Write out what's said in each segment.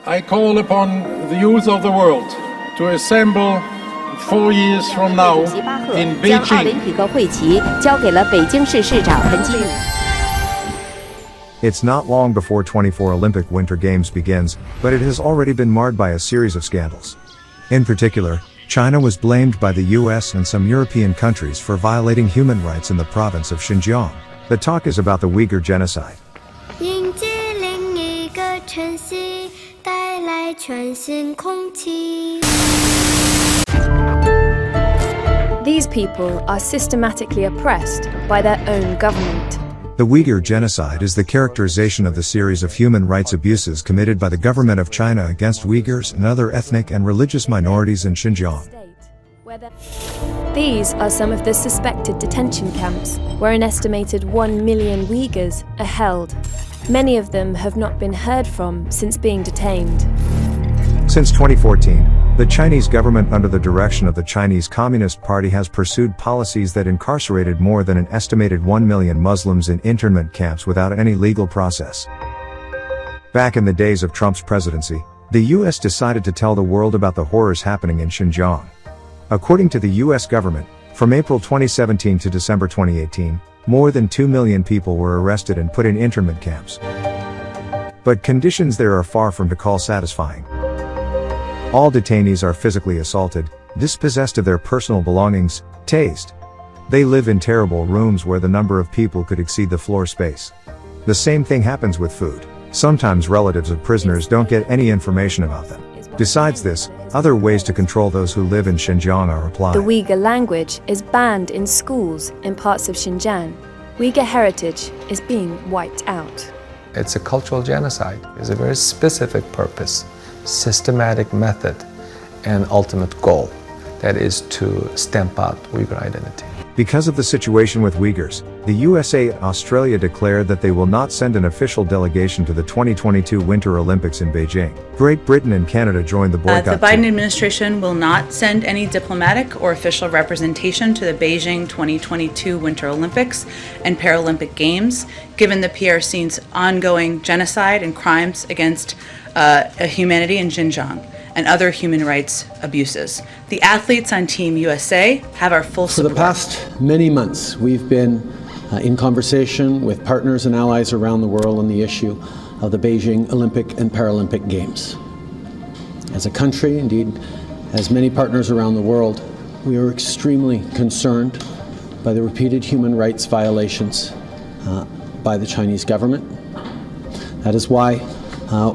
I call upon the youth of the world to assemble 4 years from now in 将奥林 Beijing. 匹克会旗交给了北京市市长彭基。 It's not long before 24 Olympic Winter Games begins, but it has already been marred by a series of scandals. In particular, China was blamed by the US and some European countries for violating human rights in the province of Xinjiang. The talk is about the Uyghur genocide. 迎接另一个晨曦，带来全新空气。 These people are systematically oppressed by their own government. The Uyghur genocide is the characterization of the series of human rights abuses committed by the government of China against Uyghurs and other ethnic and religious minorities in Xinjiang. These are some of the suspected detention camps, where an estimated 1 million Uyghurs are held. Many of them have not been heard from since being detained. Since 2014, the Chinese government under the direction of the Chinese Communist Party has pursued policies that incarcerated more than an estimated 1 million Muslims in internment camps without any legal process. Back in the days of Trump's presidency, the US decided to tell the world about the horrors happening in Xinjiang. According to the US government, from April 2017 to December 2018, more than 2 million people were arrested and put in internment camps. But conditions there are far from to call satisfying. All detainees are physically assaulted, dispossessed of their personal belongings, tased. They live in terrible rooms where the number of people could exceed the floor space. The same thing happens with food. Sometimes relatives of prisoners don't get any information about them. Besides this, other ways to control those who live in Xinjiang are applied. The Uyghur language is banned in schools in parts of Xinjiang. Uyghur heritage is being wiped out. It's a cultural genocide. It's a very specific purpose, systematic method, and ultimate goal. That is to stamp out Uyghur identity. Because of the situation with Uyghurs, the USA and Australia declared that they will not send an official delegation to the 2022 Winter Olympics in Beijing. Great Britain and Canada joined the boycott. The Biden administration will not send any diplomatic or official representation to the Beijing 2022 Winter Olympics and Paralympic Games, given the PRC's ongoing genocide and crimes against humanity in Xinjiang and other human rights abuses. The athletes on Team USA have our full support. For the past many months, we've been in conversation with partners and allies around the world on the issue of the Beijing Olympic and Paralympic Games. As a country, indeed, as many partners around the world, we are extremely concerned by the repeated human rights violations by the Chinese government. That is why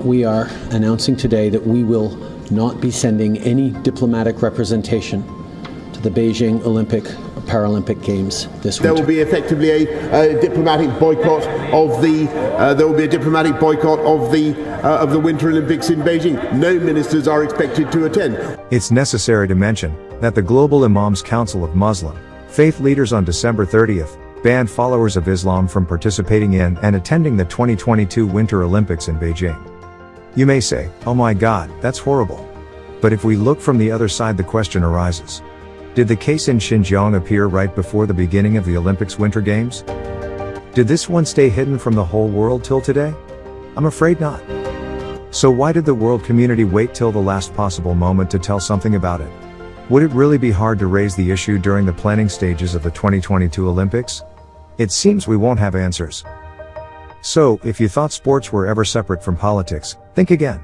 we are announcing today that we will not be sending any diplomatic representation to the Beijing Olympic or Paralympic Games this winter. There will be effectively a diplomatic boycott of the. There will be a diplomatic boycott of the Winter Olympics in Beijing. No ministers are expected to attend. It's necessary to mention that the Global Imams Council of Muslim faith leaders on December 30th banned followers of Islam from participating in and attending the 2022 Winter Olympics in Beijing. You may say, oh my God, that's horrible. But if we look from the other side, the question arises. Did the case in Xinjiang appear right before the beginning of the Olympics Winter Games? Did this one stay hidden from the whole world till today? I'm afraid not. So why did the world community wait till the last possible moment to tell something about it? Would it really be hard to raise the issue during the planning stages of the 2022 Olympics? It seems we won't have answers. So, if you thought sports were ever separate from politics, think again.